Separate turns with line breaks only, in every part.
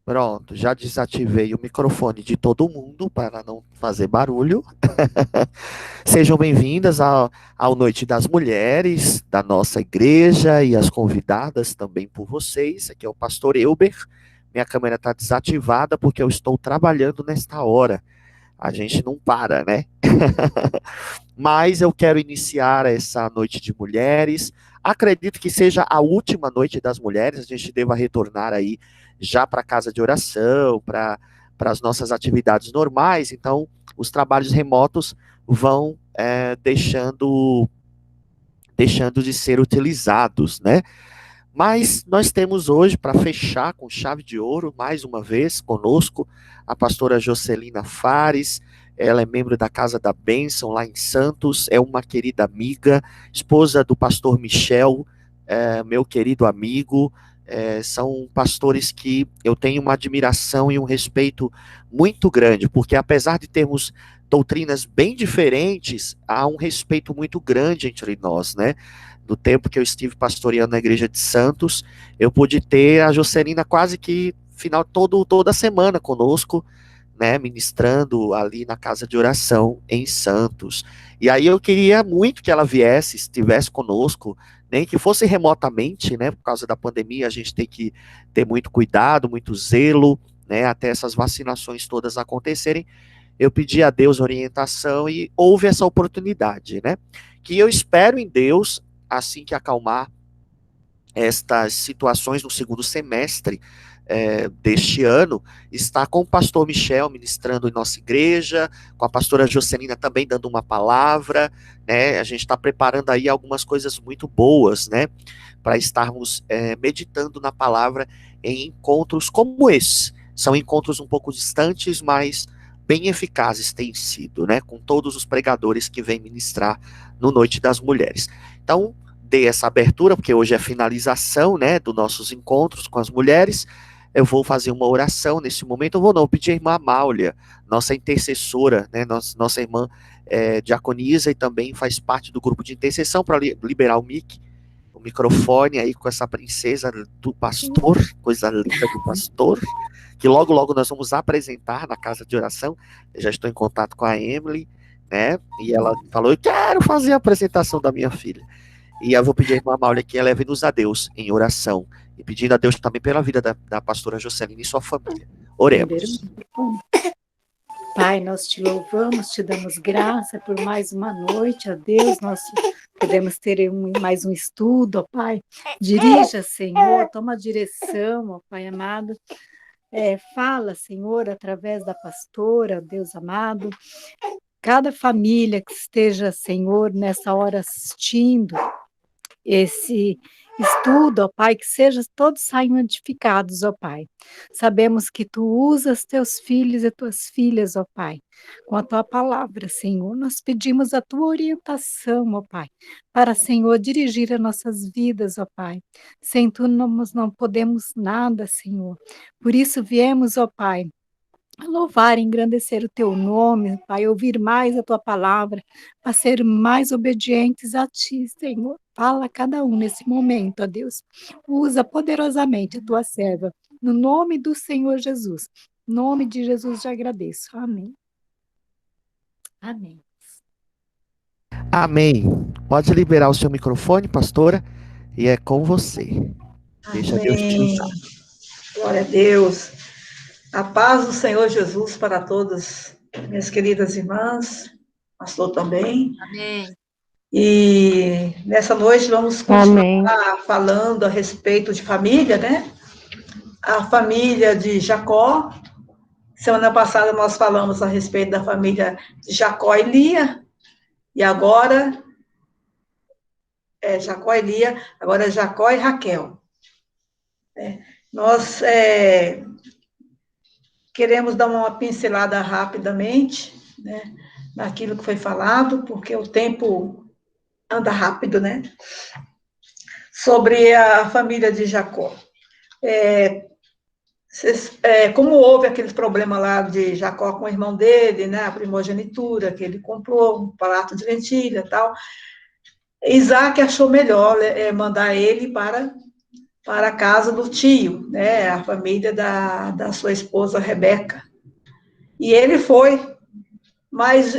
Pronto, já desativei o microfone de todo mundo para não fazer barulho. Sejam bem-vindas ao Noite das Mulheres da nossa igreja e as convidadas também por vocês. Aqui é o pastor Elber. Minha câmera está desativada porque eu estou trabalhando nesta hora. A gente não para, né? Mas eu quero iniciar essa Noite de Mulheres. Acredito que seja a última Noite das Mulheres. A gente deva retornar aí já para a casa de oração, para as nossas atividades normais. Então, os trabalhos remotos vão deixando de ser utilizados, né? Mas nós temos hoje, para fechar com chave de ouro, mais uma vez conosco, a pastora Jocelina Fares. Ela é membro da Casa da Bênção, lá em Santos, é uma querida amiga, esposa do pastor Michel, meu querido amigo. São pastores que eu tenho uma admiração e um respeito muito grande, porque apesar de termos doutrinas bem diferentes, há um respeito muito grande entre nós, né? Do tempo que eu estive pastoreando na igreja de Santos, eu pude ter a Jocelina quase que toda semana conosco, né, ministrando ali na casa de oração em Santos. E aí eu queria muito que ela viesse, estivesse conosco, nem que fosse remotamente, né, por causa da pandemia, a gente tem que ter muito cuidado, muito zelo, né, até essas vacinações todas acontecerem. Eu pedi a Deus orientação e houve essa oportunidade, né? Que eu espero em Deus, assim que acalmar estas situações no segundo semestre deste ano, está com o pastor Michel ministrando em nossa igreja, com a pastora Jocelina também dando uma palavra, né? A gente está preparando aí algumas coisas muito boas, né? Para estarmos meditando na palavra em encontros como esse. São encontros um pouco distantes, mas bem eficazes têm sido, né? Com todos os pregadores que vêm ministrar no Noite das Mulheres. Então, dei essa abertura, porque hoje é a finalização, né, dos nossos encontros com as mulheres. Eu vou fazer uma oração nesse momento. Eu vou não pedir a irmã Máulia, nossa intercessora, né, nossa irmã diaconisa e também faz parte do grupo de intercessão para liberar o microfone aí com essa princesa do pastor, coisa linda do pastor, que logo logo nós vamos apresentar na casa de oração. Eu já estou em contato com a Emily, né? E ela falou: "Eu quero fazer a apresentação da minha filha". E eu vou pedir à irmã Maula que eleve-nos a Deus em oração. E pedindo a Deus também pela vida da pastora Jocelyn e sua família.
Primeiro,
Oremos.
Pai, nós te louvamos, te damos graça por mais uma noite, ó Deus, nós podemos ter mais um estudo, ó Pai. Dirija, Senhor, toma a direção, ó Pai amado. Fala, Senhor, através da pastora, ó Deus amado. Cada família que esteja, Senhor, nessa hora assistindo esse estudo, ó Pai, que seja todos saiam edificados, ó Pai. Sabemos que tu usas teus filhos e tuas filhas, ó Pai, com a tua palavra, Senhor. Nós pedimos a tua orientação, ó Pai, para, Senhor, dirigir as nossas vidas, ó Pai. Sem tu nós não podemos nada, Senhor. Por isso viemos, ó Pai, louvar e engrandecer o teu nome, Pai, ouvir mais a tua palavra, para ser mais obedientes a ti, Senhor. Fala a cada um nesse momento, ó Deus. Usa poderosamente a tua serva, no nome do Senhor Jesus. Em nome de Jesus já agradeço. Amém. Amém.
Amém. Pode liberar o seu microfone, pastora, e é com você. Deixa Deus te
Amém.
usar.
Glória a Deus. A paz do Senhor Jesus para todas minhas queridas irmãs, pastor também.
Amém.
E nessa noite vamos continuar falando a respeito de família, né? A família de Jacó. Semana passada nós falamos a respeito da família de Jacó e Lia. E agora Jacó e Lia, agora é Jacó e Raquel. Nós queremos dar uma pincelada rapidamente, né, naquilo que foi falado, porque o tempo anda rápido, né? Sobre a família de Jacó. Como houve aquele problema lá de Jacó com o irmão dele, né, a primogenitura, que ele comprou um prato de lentilha e tal, Isaac achou melhor mandar ele para para a casa do tio, né, a família da sua esposa Rebeca. E ele foi, mas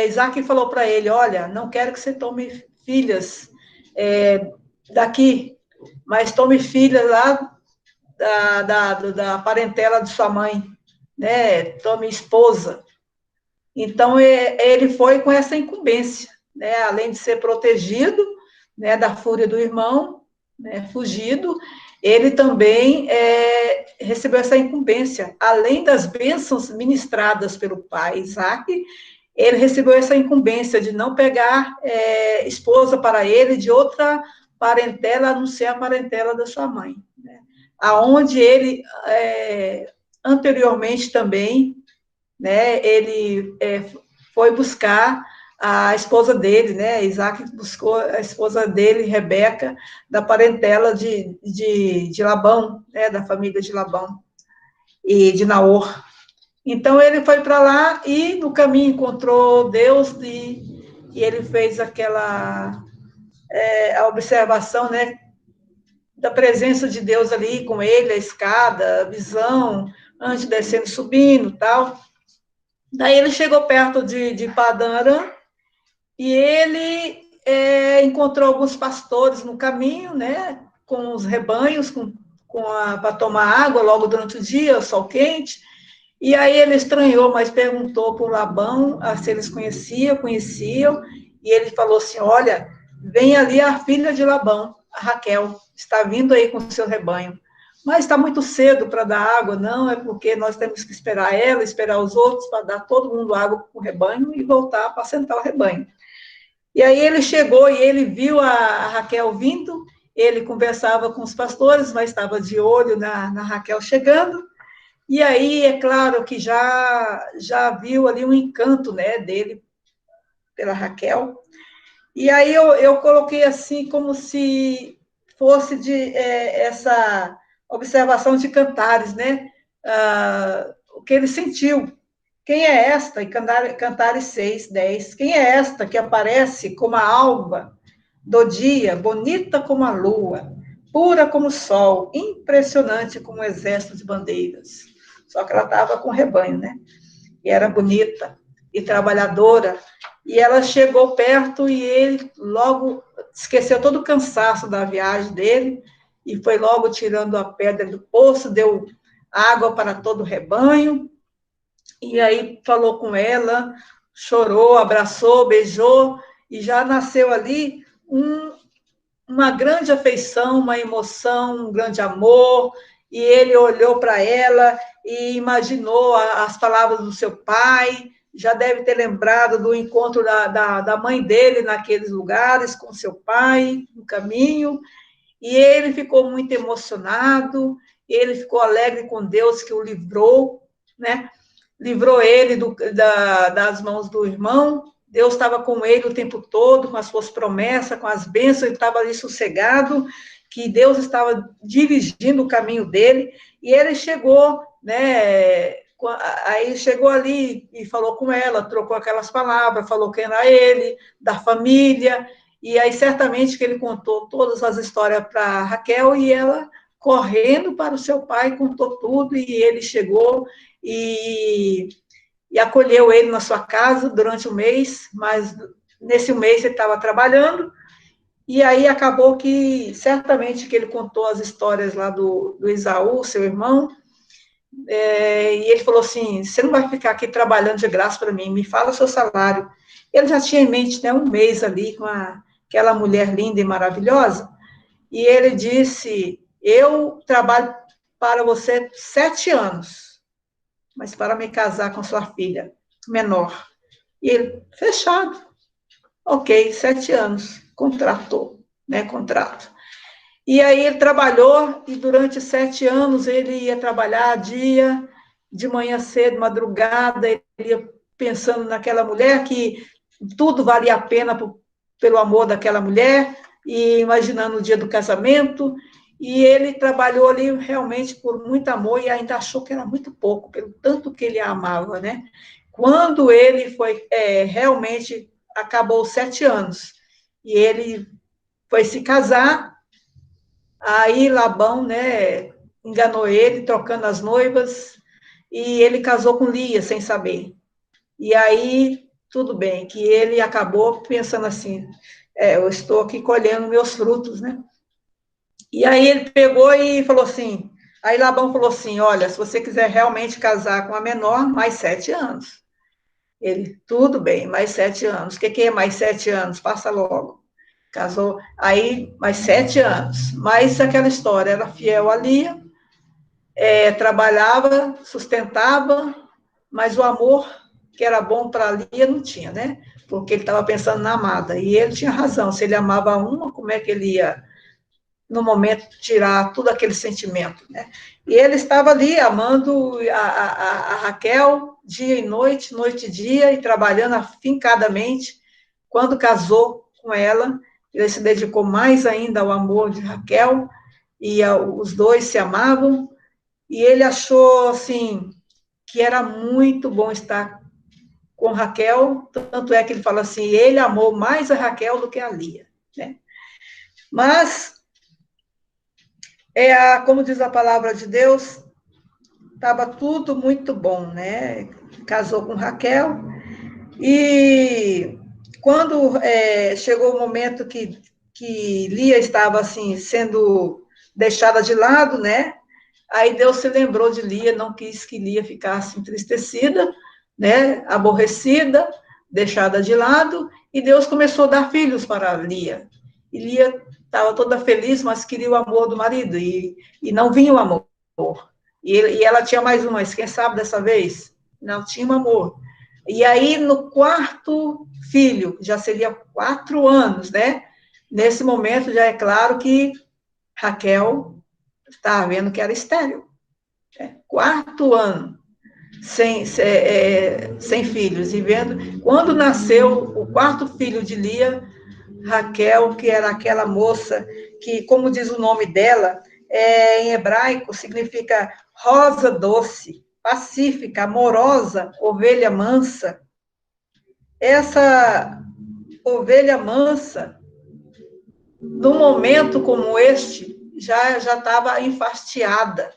Isaac falou para ele, olha, não quero que você tome filhas daqui, mas tome filhas lá da parentela de sua mãe, né, tome esposa. Então, ele foi com essa incumbência, né, além de ser protegido, né, da fúria do irmão, né, fugido, ele também recebeu essa incumbência, além das bênçãos ministradas pelo pai Isaac, ele recebeu essa incumbência de não pegar esposa para ele de outra parentela, a não ser a parentela da sua mãe, né, aonde ele, anteriormente também, né, ele foi buscar a esposa dele, né, Isaac buscou a esposa dele, Rebeca, da parentela de Labão, né, da família de Labão e de Naor. Então, ele foi para lá e, no caminho, encontrou Deus e ele fez aquela a observação, né, da presença de Deus ali com ele, a escada, a visão, antes descendo e subindo, tal. Daí ele chegou perto de Padã Arã e ele encontrou alguns pastores no caminho, né, com os rebanhos, para tomar água logo durante o dia, o sol quente. E aí ele estranhou, mas perguntou para o Labão se eles conheciam, e ele falou assim, olha, vem ali a filha de Labão, a Raquel, está vindo aí com o seu rebanho. Mas está muito cedo para dar água, não, é porque nós temos que esperar ela, esperar os outros, para dar todo mundo água para o rebanho e voltar para apacentar o rebanho. E aí ele chegou e ele viu a Raquel vindo, ele conversava com os pastores, mas estava de olho na Raquel chegando, e aí é claro que já viu ali um encanto, né, dele pela Raquel. E aí eu coloquei assim como se fosse essa observação de Cantares, né? O que ele sentiu. Quem é esta? E Cantares 6, 10. Quem é esta que aparece como a alva do dia, bonita como a lua, pura como o sol, impressionante como um exército de bandeiras? Só que ela estava com rebanho, né? E era bonita e trabalhadora. E ela chegou perto e ele logo esqueceu todo o cansaço da viagem dele e foi logo tirando a pedra do poço, deu água para todo o rebanho, e aí falou com ela, chorou, abraçou, beijou, e já nasceu ali uma grande afeição, uma emoção, um grande amor, e ele olhou para ela e imaginou as palavras do seu pai, já deve ter lembrado do encontro da mãe dele naqueles lugares com seu pai, no caminho, e ele ficou muito emocionado, ele ficou alegre com Deus que o livrou, né? Livrou ele das mãos do irmão, Deus estava com ele o tempo todo, com as suas promessas, com as bênçãos, ele estava ali sossegado, que Deus estava dirigindo o caminho dele, e ele chegou, né, aí chegou ali e falou com ela, trocou aquelas palavras, falou quem era ele, da família, e aí certamente que ele contou todas as histórias para Raquel, e ela, correndo para o seu pai, contou tudo, e ele chegou e acolheu ele na sua casa durante o mês, mas nesse mês ele estava trabalhando, e aí acabou que, certamente que ele contou as histórias lá do Esaú, seu irmão, e ele falou assim, você não vai ficar aqui trabalhando de graça para mim, me fala o seu salário. Ele já tinha em mente, né, um mês ali com aquela mulher linda e maravilhosa, e ele disse, eu trabalho para você 7 anos, mas para me casar com sua filha menor. E ele, fechado. Ok, 7 anos, contratou, né, contrato. E aí ele trabalhou, e durante 7 anos ele ia trabalhar dia, de manhã cedo, madrugada, ele ia pensando naquela mulher, que tudo valia a pena pelo amor daquela mulher, e imaginando o dia do casamento, e ele trabalhou ali realmente por muito amor, e ainda achou que era muito pouco, pelo tanto que ele a amava, né? Quando ele foi, realmente, acabou os 7 anos, e ele foi se casar, Aí Labão, né, enganou ele, trocando as noivas, e ele casou com Lia, sem saber. E aí, tudo bem, que ele acabou pensando assim, eu estou aqui colhendo meus frutos, né? E aí ele pegou e falou assim, aí Labão falou assim, olha, se você quiser realmente casar com a menor, mais 7 anos. Ele, tudo bem, mais 7 anos. O que é mais 7 anos? Passa logo. Casou, aí mais 7 anos. Mas aquela história, era fiel a Lia, trabalhava, sustentava, mas o amor que era bom para Lia não tinha, né? Porque ele estava pensando na amada. E ele tinha razão, se ele amava uma, como é que ele ia, no momento, tirar todo aquele sentimento, né? E ele estava ali amando a Raquel dia e noite, noite e dia, e trabalhando afincadamente. Quando casou com ela, ele se dedicou mais ainda ao amor de Raquel, e os dois se amavam, e ele achou, assim, que era muito bom estar com Raquel, tanto é que ele fala assim, ele amou mais a Raquel do que a Lia, né? Mas, como diz a palavra de Deus, estava tudo muito bom, né? Casou com Raquel, e quando chegou o momento que Lia estava, assim, sendo deixada de lado, né? Aí Deus se lembrou de Lia, não quis que Lia ficasse entristecida, né, aborrecida, deixada de lado, e Deus começou a dar filhos para Lia. E Lia estava toda feliz, mas queria o amor do marido, e não vinha o amor. E ela tinha mais um, mas quem sabe dessa vez? Não tinha um amor. E aí, no quarto filho, já seria 4 anos, né? Nesse momento, já é claro que Raquel estava vendo que era estéril. 4 anos sem filhos, e vendo, quando nasceu o quarto filho de Lia, Raquel, que era aquela moça que, como diz o nome dela, em hebraico significa rosa doce, pacífica, amorosa, ovelha mansa. Essa ovelha mansa, num momento como este, já estava enfastiada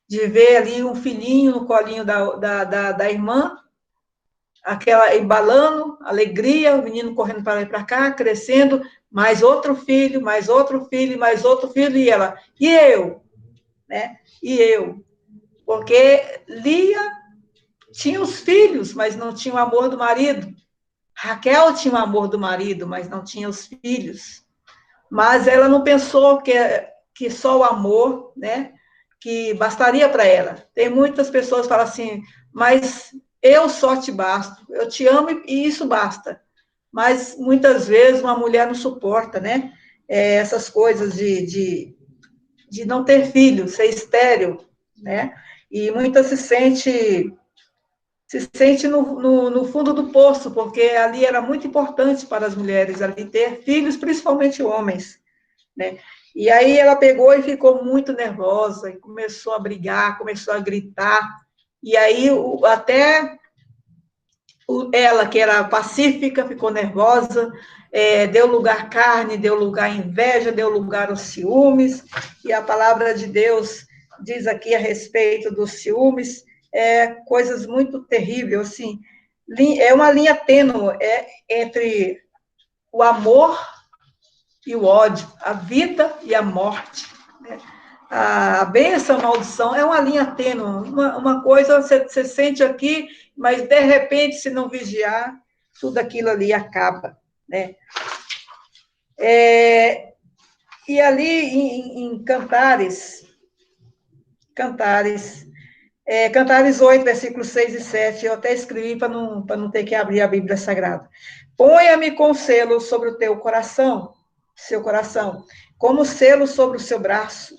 de ver ali um filhinho no colinho da irmã, aquela embalando, alegria, o menino correndo para lá e para cá, crescendo, mais outro filho, mais outro filho, mais outro filho, e ela, e eu? Né? E eu? Porque Lia tinha os filhos, mas não tinha o amor do marido. Raquel tinha o amor do marido, mas não tinha os filhos. Mas ela não pensou que só o amor, né, que bastaria para ela. Tem muitas pessoas que falam assim, mas eu só te basto, eu te amo e isso basta. Mas muitas vezes uma mulher não suporta, né, essas coisas de não ter filho, ser estéril, né, e muitas se sente no fundo do poço, porque ali era muito importante para as mulheres ali ter filhos, principalmente homens, né? E aí ela pegou e ficou muito nervosa, e começou a brigar, começou a gritar, e aí até ela, que era pacífica, ficou nervosa, deu lugar à carne, deu lugar à inveja, deu lugar aos ciúmes, e a palavra de Deus diz aqui a respeito dos ciúmes, coisas muito terríveis, assim, é uma linha tênue entre o amor e o ódio, a vida e a morte, né? A bênção, a maldição, é uma linha tênue, uma coisa você sente aqui, mas de repente, se não vigiar, tudo aquilo ali acaba, né? E ali em Cantares 8, versículos 6 e 7, eu até escrevi para não ter que abrir a Bíblia Sagrada. Ponha-me com selo sobre o teu coração, seu coração, como selo sobre o seu braço,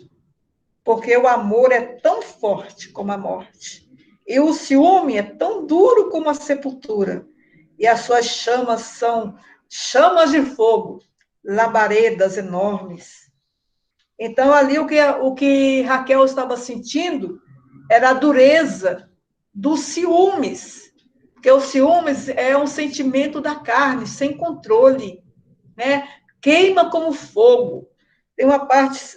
porque o amor é tão forte como a morte, e o ciúme é tão duro como a sepultura, e as suas chamas são chamas de fogo, labaredas enormes. Então, ali o que Raquel estava sentindo era a dureza dos ciúmes, porque o ciúmes é um sentimento da carne, sem controle, né? Queima como fogo. tem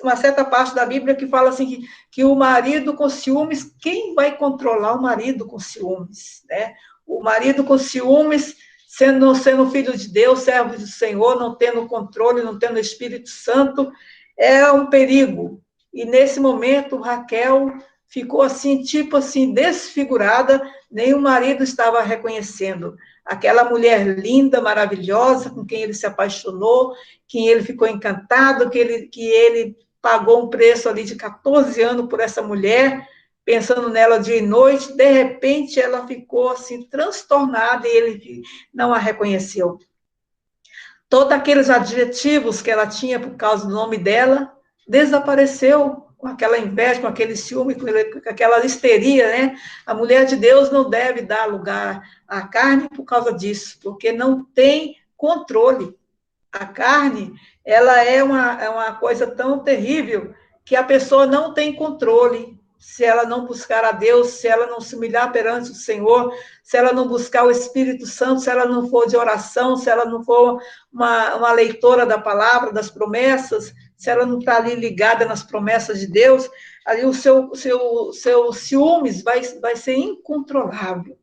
uma certa parte da Bíblia que fala assim que o marido com ciúmes, quem vai controlar o marido com ciúmes, né? O marido com ciúmes, sendo filho de Deus, servo do Senhor, não tendo controle, não tendo o Espírito Santo, é um perigo. E nesse momento, Raquel ficou assim, tipo assim, desfigurada, nem o marido estava reconhecendo. Aquela mulher linda, maravilhosa, com quem ele se apaixonou, quem ele ficou encantado, que ele pagou um preço ali de 14 anos por essa mulher, pensando nela dia e noite, de repente ela ficou assim, transtornada, e ele não a reconheceu. Todos aqueles adjetivos que ela tinha por causa do nome dela, desapareceu com aquela inveja, com aquele ciúme, com aquela histeria, né? A mulher de Deus não deve dar lugar à carne por causa disso, porque não tem controle. A carne, ela é uma coisa tão terrível que a pessoa não tem controle. Se ela não buscar a Deus, se ela não se humilhar perante o Senhor, se ela não buscar o Espírito Santo, se ela não for de oração, se ela não for uma leitora da palavra, das promessas, se ela não está ali ligada nas promessas de Deus, ali o seu ciúmes vai ser incontrolável.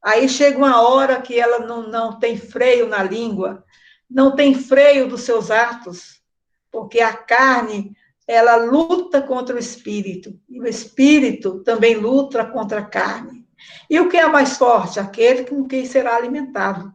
Aí chega uma hora que ela não tem freio na língua, não tem freio dos seus atos, porque a carne, ela luta contra o espírito, e o espírito também luta contra a carne. E o que é mais forte? Aquele com quem será alimentado.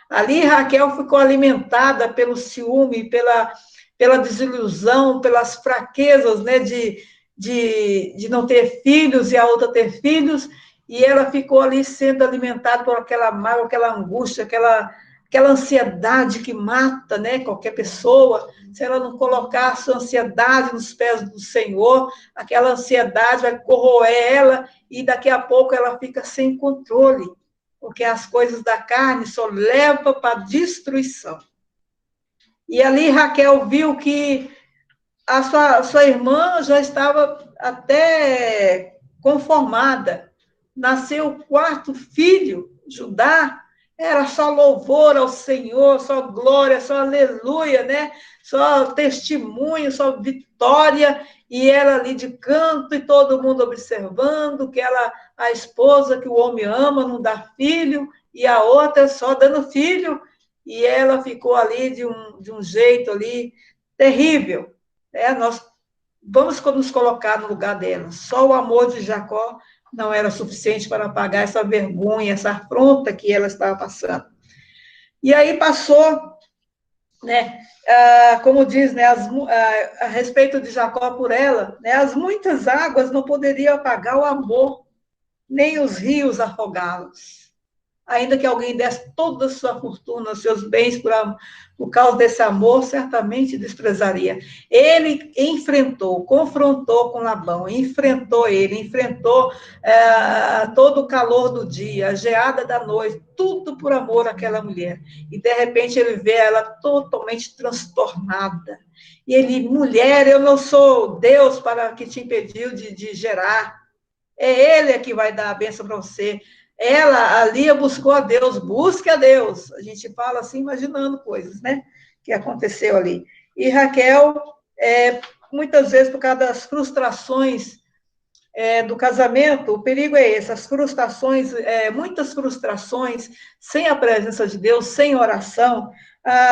Ali Raquel ficou alimentada pelo ciúme, pela desilusão, pelas fraquezas, né, de não ter filhos e a outra ter filhos, e ela ficou ali sendo alimentada por aquela mágoa, aquela angústia, aquela ansiedade que mata, né, qualquer pessoa. Se ela não colocar a sua ansiedade nos pés do Senhor, aquela ansiedade vai corroer ela e daqui a pouco ela fica sem controle, porque as coisas da carne só levam para a destruição. E ali Raquel viu que a sua irmã já estava até conformada. Nasceu o quarto filho, Judá, era só louvor ao Senhor, só glória, só aleluia, né? Só testemunho, só vitória, e ela ali de canto e todo mundo observando que ela, a esposa que o homem ama, não dá filho, e a outra só dando filho, e ela ficou ali de um jeito ali terrível. Nós vamos nos colocar no lugar dela. Só o amor de Jacó não era suficiente para apagar essa vergonha, essa afronta que ela estava passando. E aí passou, né, como diz, né, a respeito de Jacó por ela, né, as muitas águas não poderiam apagar o amor, nem os rios afogá-los. Ainda que alguém desse toda a sua fortuna, seus bens por causa desse amor, certamente desprezaria. Ele confrontou com Labão, enfrentou todo o calor do dia, a geada da noite, tudo por amor àquela mulher. E, de repente, ele vê ela totalmente transtornada. E ele, mulher, eu não sou Deus para que te impediu de gerar. É Ele que vai dar a bênção para você. Ela, ali, buscou a Deus, busque a Deus. A gente fala assim, imaginando coisas, né? Que aconteceu ali. E Raquel, muitas vezes, por causa das frustrações do casamento, o perigo é esse, as frustrações, muitas frustrações, sem a presença de Deus, sem oração,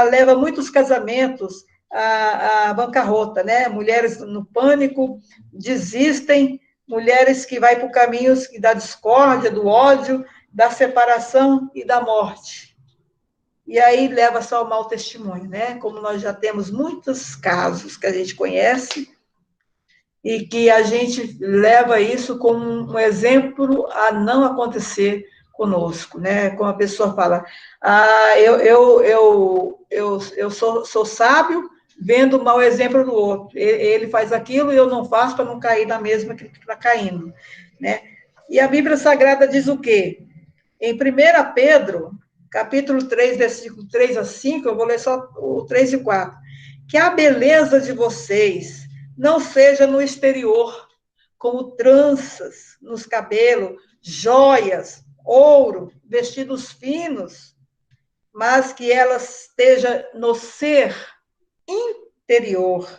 leva muitos casamentos à bancarrota, né? Mulheres no pânico, desistem, mulheres que vão por caminhos da discórdia, do ódio, da separação e da morte. E aí leva só ao mau testemunho, né? Como nós já temos muitos casos que a gente conhece e que a gente leva isso como um exemplo a não acontecer conosco, né? Como a pessoa fala, eu sou sábio, vendo o mau exemplo do outro. Ele faz aquilo e eu não faço para não cair na mesma que está caindo, né? E a Bíblia Sagrada diz o quê? Em 1 Pedro, capítulo 3, versículo 3 a 5, eu vou ler só o 3 e 4. Que a beleza de vocês não seja no exterior, como tranças nos cabelos, joias, ouro, vestidos finos, mas que ela esteja no ser interior,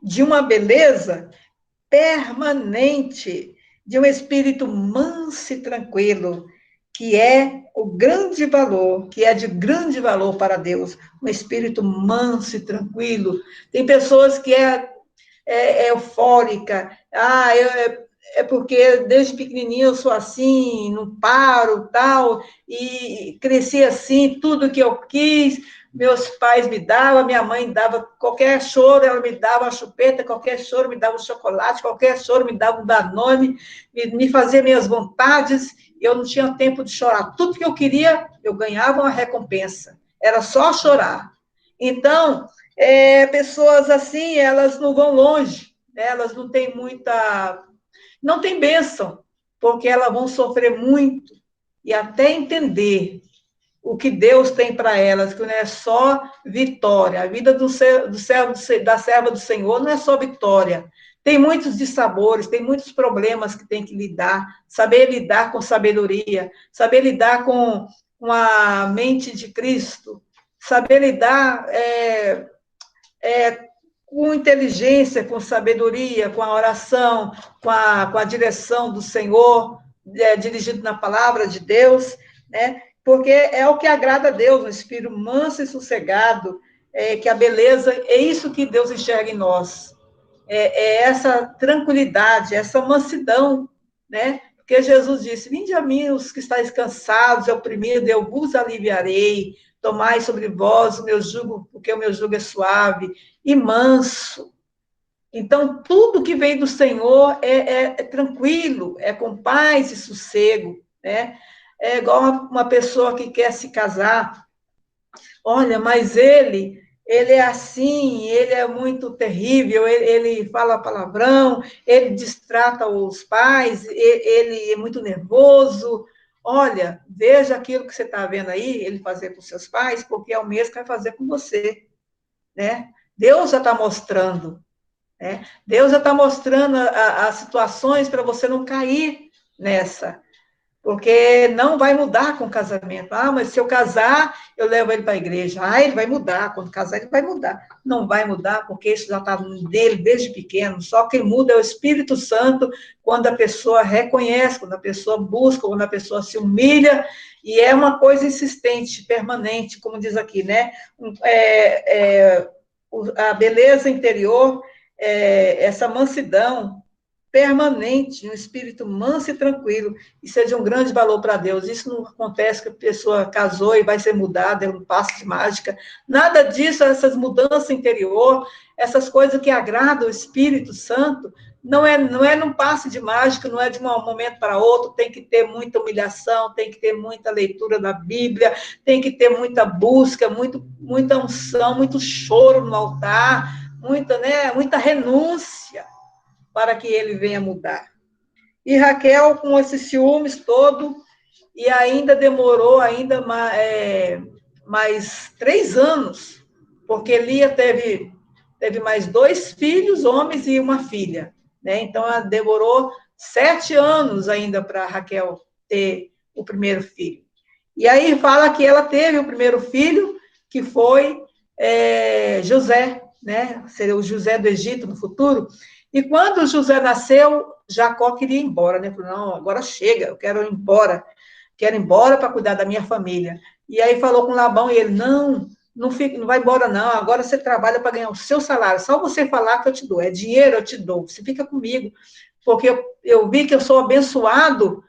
de uma beleza permanente, de um espírito manso e tranquilo, que é o grande valor, que é de grande valor para Deus, um espírito manso e tranquilo. Tem pessoas que é eufórica, é porque desde pequenininho eu sou assim, não paro, tal, e cresci assim, tudo que eu quis, meus pais me davam, minha mãe dava, qualquer choro ela me dava uma chupeta, qualquer choro me dava um chocolate, qualquer choro me dava um Danone, me fazia minhas vontades, eu não tinha tempo de chorar. Tudo que eu queria, eu ganhava uma recompensa. Era só chorar. Então, pessoas assim, elas não vão longe, né? Elas não têm muita... Não tem bênção, porque elas vão sofrer muito e até entender o que Deus tem para elas, que não é só vitória. A vida do servo, da serva do Senhor não é só vitória. Tem muitos dissabores, tem muitos problemas que tem que lidar, saber lidar com sabedoria, saber lidar com a mente de Cristo, saber lidar com inteligência, com sabedoria, com a oração, com a direção do Senhor, dirigido na palavra de Deus, né? Porque é o que agrada a Deus, um espírito manso e sossegado, que a beleza, é isso que Deus enxerga em nós, é essa tranquilidade, essa mansidão, né? Porque Jesus disse: vinde a mim os que estáis cansados e oprimidos, eu vos aliviarei, tomai sobre vós o meu jugo, porque o meu jugo é suave e manso. Então, tudo que vem do Senhor é tranquilo, é com paz e sossego, né? É igual uma pessoa que quer se casar, olha, mas ele é assim, ele é muito terrível, ele fala palavrão, ele distrata os pais, ele é muito nervoso. Olha, veja aquilo que você está vendo aí, ele fazer com seus pais, porque é o mesmo que vai fazer com você, né? Deus já está mostrando, né? Deus já está mostrando as situações para você não cair nessa. Porque não vai mudar com o casamento. Ah, mas se eu casar, eu levo ele para a igreja. Ah, ele vai mudar. Quando casar, ele vai mudar. Não vai mudar, porque isso já está nele desde pequeno. Só quem muda é o Espírito Santo quando a pessoa reconhece, quando a pessoa busca, quando a pessoa se humilha. E é uma coisa insistente, permanente, como diz aqui, né? A beleza interior, essa mansidão permanente, um espírito manso e tranquilo, isso é de um grande valor para Deus. Isso não acontece que a pessoa casou e vai ser mudada, é um passo de mágica. Nada disso, essas mudanças interior, essas coisas que agradam o Espírito Santo, não é num passe de mágica, não é de um momento para outro, tem que ter muita humilhação, tem que ter muita leitura da Bíblia, tem que ter muita busca, muita unção, muito choro no altar, muita renúncia, para que ele venha mudar. E Raquel, com esses ciúmes todo, e ainda demorou mais 3 anos, porque Lia teve mais 2 filhos, homens, e uma filha, né? Então, ela demorou 7 anos ainda para Raquel ter o primeiro filho. E aí fala que ela teve o primeiro filho, que foi José, né? Seria o José do Egito no futuro. E quando José nasceu, Jacó queria ir embora, né? Falou: não, agora chega, eu quero ir embora para cuidar da minha família. E aí falou com Labão, e ele: não fica, não vai embora não, agora você trabalha para ganhar o seu salário, só você falar que eu te dou, é dinheiro eu te dou, você fica comigo, porque eu vi que eu sou abençoado,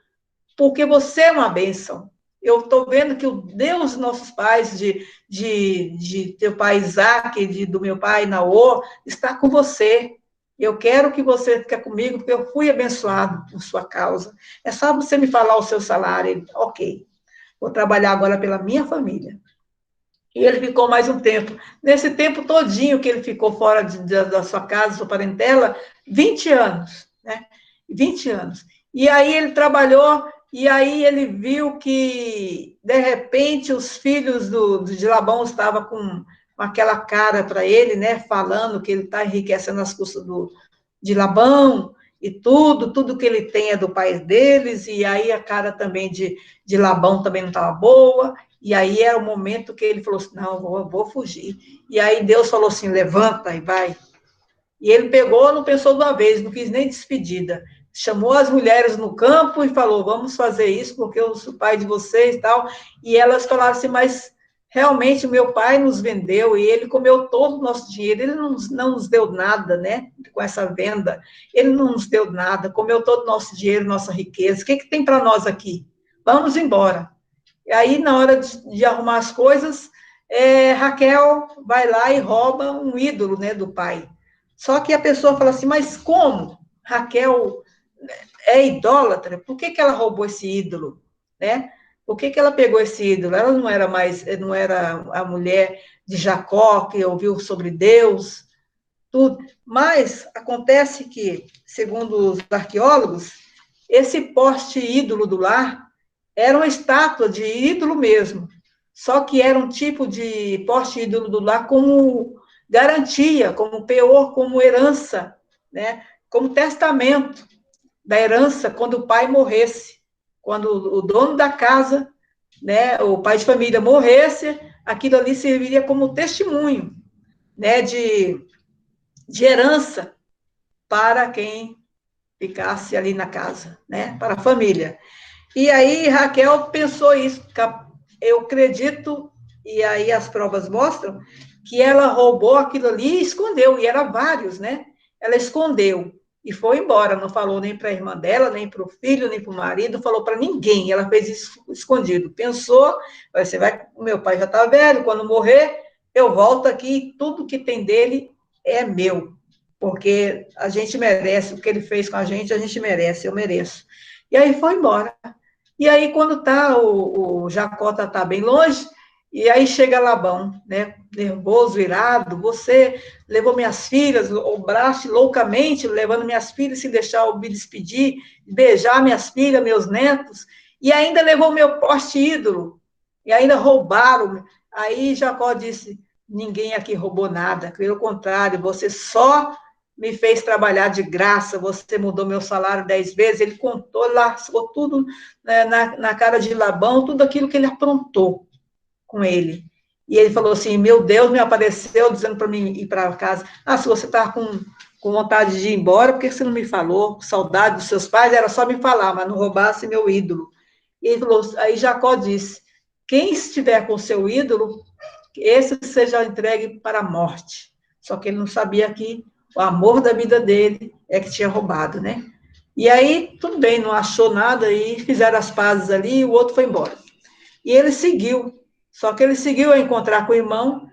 porque você é uma bênção. Eu estou vendo que o Deus dos nossos pais, de teu pai Isaac, do meu pai Naor, está com você. Eu quero que você fique comigo, porque eu fui abençoado por sua causa. É só você me falar o seu salário. Ele: ok, vou trabalhar agora pela minha família. E ele ficou mais um tempo. Nesse tempo todinho que ele ficou fora da sua casa, sua parentela, 20 anos, né? 20 anos. E aí ele trabalhou, e aí ele viu que, de repente, os filhos de Labão estavam com aquela cara para ele, né? Falando que ele está enriquecendo as custas de Labão, e tudo que ele tem é do pai deles, e aí a cara também de Labão também não estava boa. E aí era o momento que ele falou assim: não, vou fugir. E aí Deus falou assim: levanta e vai. E ele pegou, não pensou de uma vez, não quis nem despedida. Chamou as mulheres no campo e falou, vamos fazer isso, porque eu sou pai de vocês e tal. E elas falaram assim, mas realmente o meu pai nos vendeu e ele comeu todo o nosso dinheiro, ele não nos deu nada, né, com essa venda, ele não nos deu nada, comeu todo o nosso dinheiro, nossa riqueza, o que tem para nós aqui? Vamos embora. E aí, na hora de arrumar as coisas, Raquel vai lá e rouba um ídolo, né, do pai. Só que a pessoa fala assim, mas como? Raquel é idólatra? Por que ela roubou esse ídolo? Né? Por que ela pegou esse ídolo? Ela não era a mulher de Jacó, que ouviu sobre Deus, tudo. Mas acontece que, segundo os arqueólogos, esse poste ídolo do lar era uma estátua de ídolo mesmo, só que era um tipo de poste ídolo do lar como garantia, como peor, como herança, né? Como testamento da herança quando o pai morresse, quando o dono da casa, né, o pai de família morresse, aquilo ali serviria como testemunho, né, de herança para quem ficasse ali na casa, né, para a família. E aí Raquel pensou isso, eu acredito, e aí as provas mostram, que ela roubou aquilo ali e escondeu, e eram vários, né? Ela escondeu e foi embora, não falou nem para a irmã dela, nem para o filho, nem para o marido, falou para ninguém, ela fez isso escondido. Pensou, o meu pai já está velho, quando morrer, eu volto aqui, tudo que tem dele é meu, porque a gente merece, o que ele fez com a gente merece, eu mereço. E aí foi embora. E aí, quando o Jacó tá bem longe, e aí chega Labão, né, nervoso, irado, você levou minhas filhas, obraste loucamente, levando minhas filhas sem deixar eu me despedir, beijar minhas filhas, meus netos, e ainda levou meu poste ídolo, e ainda roubaram. Aí Jacó disse, ninguém aqui roubou nada, pelo contrário, você só me fez trabalhar de graça, você mudou meu salário 10 vezes, ele contou, lascou tudo, né, na cara de Labão, tudo aquilo que ele aprontou com ele. E ele falou assim, meu Deus me apareceu dizendo para mim ir para casa, se você está com vontade de ir embora, por que você não me falou? Saudade dos seus pais, era só me falar, mas não roubasse meu ídolo. E ele falou, aí Jacó disse, quem estiver com seu ídolo, esse seja entregue para a morte. Só que ele não sabia que o amor da vida dele é que tinha roubado, né? E aí, tudo bem, não achou nada, e fizeram as pazes ali, e o outro foi embora. E ele seguiu, só que ele seguiu a encontrar com o irmão,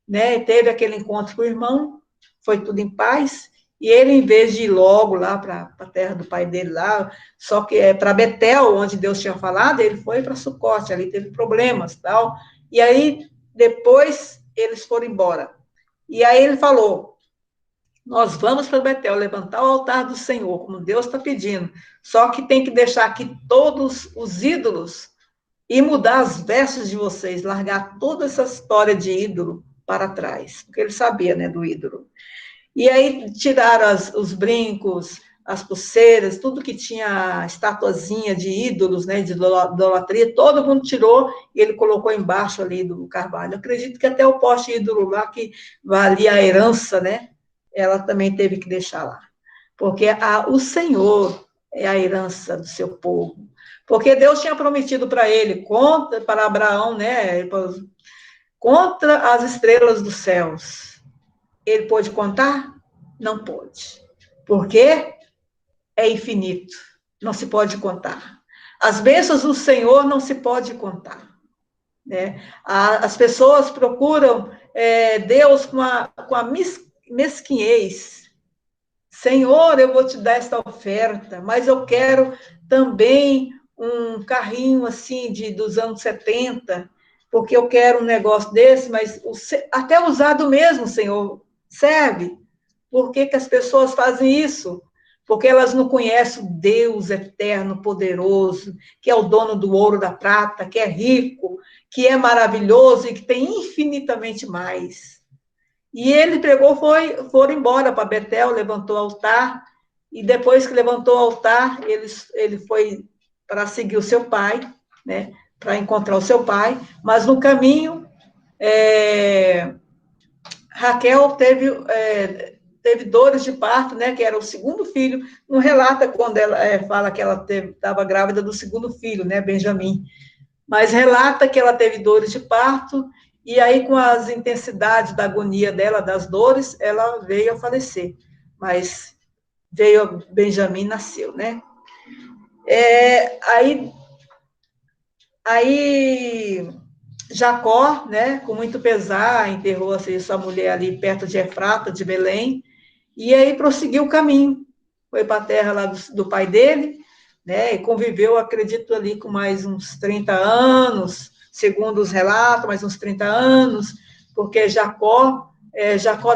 né? Teve aquele encontro com o irmão, foi tudo em paz, e ele, em vez de ir logo lá para a terra do pai dele lá, só que para Betel, onde Deus tinha falado, ele foi para Sucote, ali teve problemas, tal, e aí, depois, eles foram embora. E aí ele falou, nós vamos para Betel levantar o altar do Senhor, como Deus está pedindo. Só que tem que deixar aqui todos os ídolos e mudar as vestes de vocês, largar toda essa história de ídolo para trás, porque ele sabia, né, do ídolo. E aí tiraram os brincos, as pulseiras, tudo que tinha estatuazinha de ídolos, né, de idolatria, todo mundo tirou e ele colocou embaixo ali do carvalho. Eu acredito que até o poste ídolo lá, que valia a herança, né, ela também teve que deixar lá. Porque o Senhor é a herança do seu povo. Porque Deus tinha prometido para ele, para Abraão, né, contra as estrelas dos céus. Ele pôde contar? Não pôde. Porque é infinito. Não se pode contar. As bênçãos do Senhor não se pode contar. Né? As pessoas procuram Deus com a mesquinhez. Senhor, eu vou te dar esta oferta, mas eu quero também um carrinho assim dos anos 70, porque eu quero um negócio desse, mas até usado mesmo, Senhor, serve. Por que as pessoas fazem isso? Porque elas não conhecem o Deus eterno, poderoso, que é o dono do ouro, da prata, que é rico, que é maravilhoso e que tem infinitamente mais. E ele pegou, foram embora para Betel, levantou o altar, e depois que levantou o altar, ele foi para seguir o seu pai, né, para encontrar o seu pai, mas no caminho, Raquel teve dores de parto, né, que era o segundo filho, não relata quando ela fala que ela estava grávida do segundo filho, né, Benjamim, mas relata que ela teve dores de parto, e aí com as intensidades da agonia dela, das dores, ela veio a falecer, mas veio Benjamim, nasceu, né. Aí Jacó, né, com muito pesar, enterrou assim, sua mulher ali perto de Efrata, de Belém, e aí prosseguiu o caminho, foi para a terra lá do pai dele, né, e conviveu, acredito, ali com mais uns 30 anos, segundo os relatos, mais uns 30 anos, porque Jacó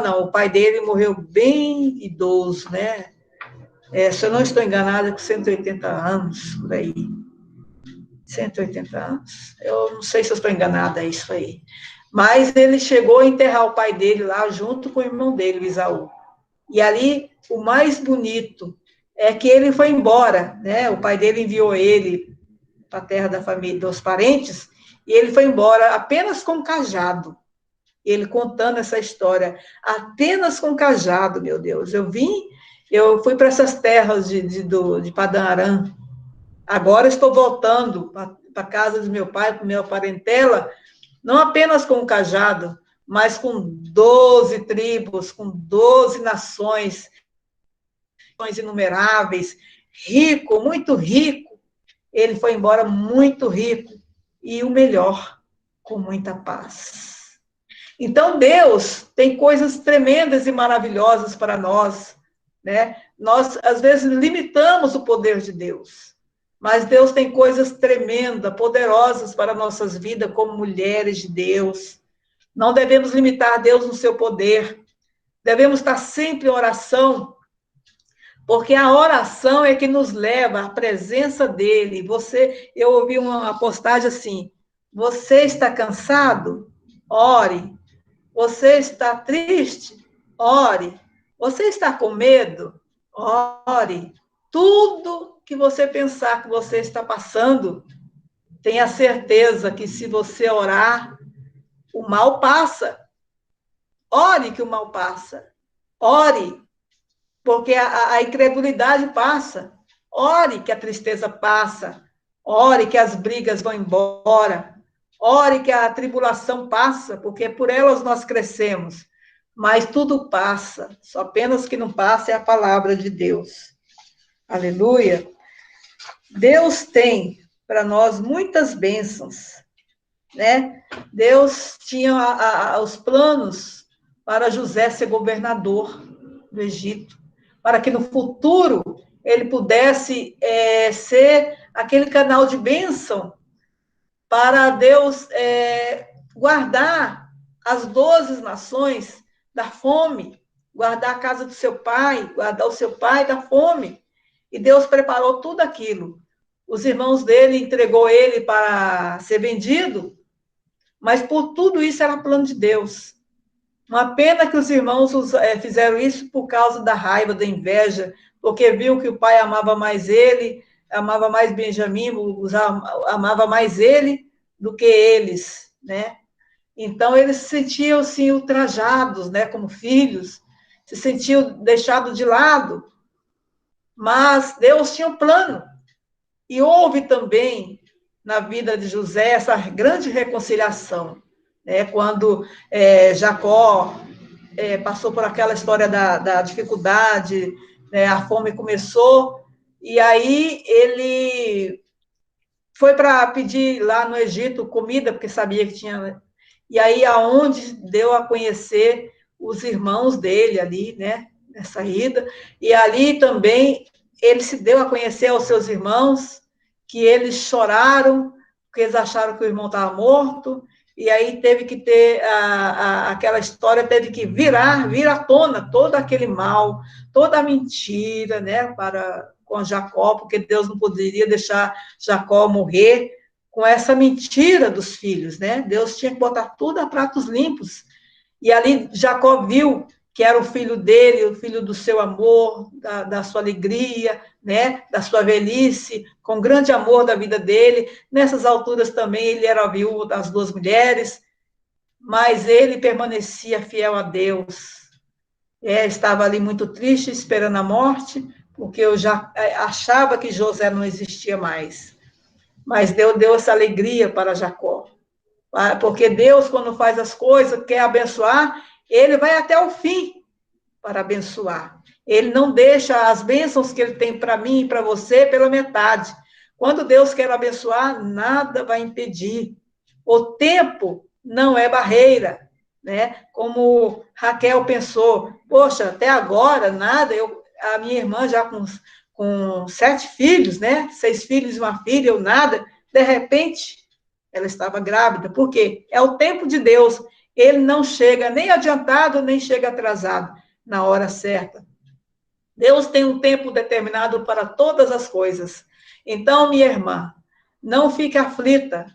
não, o pai dele morreu bem idoso, né, se eu não estou enganada, com 180 anos, por aí. 180 anos. Eu não sei se eu estou enganada, é isso aí. Mas ele chegou a enterrar o pai dele lá, junto com o irmão dele, o Isaú. E ali, o mais bonito é que ele foi embora, né? O pai dele enviou ele para a terra da família, dos parentes, e ele foi embora apenas com cajado. Ele contando essa história, apenas com cajado, meu Deus. Eu fui para essas terras de Padan Aram. Agora estou voltando para a casa do meu pai, com minha parentela, não apenas com um cajado, mas com 12 tribos, com 12 nações inumeráveis, rico, muito rico. Ele foi embora muito rico e o melhor, com muita paz. Então, Deus tem coisas tremendas e maravilhosas para nós, né? Nós, às vezes, limitamos o poder de Deus, mas Deus tem coisas tremendas, poderosas para nossas vidas, como mulheres de Deus. Não devemos limitar Deus no seu poder. Devemos estar sempre em oração, porque a oração é que nos leva à presença dele. Eu ouvi uma postagem assim: você está cansado? Ore. Você está triste? Ore. Você está com medo? Ore. Tudo que você pensar que você está passando, tenha certeza que se você orar, o mal passa. Ore que o mal passa. Ore, porque a incredulidade passa. Ore que a tristeza passa. Ore que as brigas vão embora. Ore que a tribulação passa, porque por elas nós crescemos. Mas tudo passa. Só apenas que não passa é a palavra de Deus. Aleluia. Deus tem para nós muitas bênçãos, né? Deus tinha os planos para José ser governador do Egito, para que no futuro ele pudesse ser aquele canal de bênção para Deus guardar as 12 nações da fome, guardar a casa do seu pai, guardar o seu pai da fome. E Deus preparou tudo aquilo. Os irmãos dele entregou ele para ser vendido, mas por tudo isso era plano de Deus. Uma pena que os irmãos fizeram isso por causa da raiva, da inveja, porque viu que o pai amava mais ele, amava mais Benjamim, amava mais ele do que eles, né? Então, eles se sentiam, assim, ultrajados, né, como filhos, se sentiam deixados de lado, mas Deus tinha um plano. E houve também, na vida de José, essa grande reconciliação, né, quando Jacó passou por aquela história da dificuldade, né, a fome começou, e aí ele foi para pedir lá no Egito comida, porque sabia que tinha. E aí, aonde deu a conhecer os irmãos dele ali, né, nessa ida, e ali também ele se deu a conhecer aos seus irmãos, que eles choraram, porque eles acharam que o irmão estava morto, e aí teve que ter aquela história, teve que vir à tona todo aquele mal, toda a mentira, né, com Jacó, porque Deus não poderia deixar Jacó morrer com essa mentira dos filhos, né? Deus tinha que botar tudo a pratos limpos. E ali Jacó viu que era o filho dele, o filho do seu amor, da sua alegria, né? Da sua velhice, com grande amor da vida dele. Nessas alturas também ele era viúvo das 2 mulheres, mas ele permanecia fiel a Deus. Estava ali muito triste, esperando a morte, porque eu já achava que José não existia mais. Mas Deus deu essa alegria para Jacó. Porque Deus, quando faz as coisas, quer abençoar, ele vai até o fim para abençoar. Ele não deixa as bênçãos que ele tem para mim e para você pela metade. Quando Deus quer abençoar, nada vai impedir. O tempo não é barreira, né? Como Raquel pensou, poxa, até agora nada, a minha irmã já com 7 filhos, né? 6 filhos e uma filha, eu nada. De repente, ela estava grávida. Por quê? É o tempo de Deus. Ele não chega nem adiantado, nem chega atrasado na hora certa. Deus tem um tempo determinado para todas as coisas. Então, minha irmã, não fique aflita.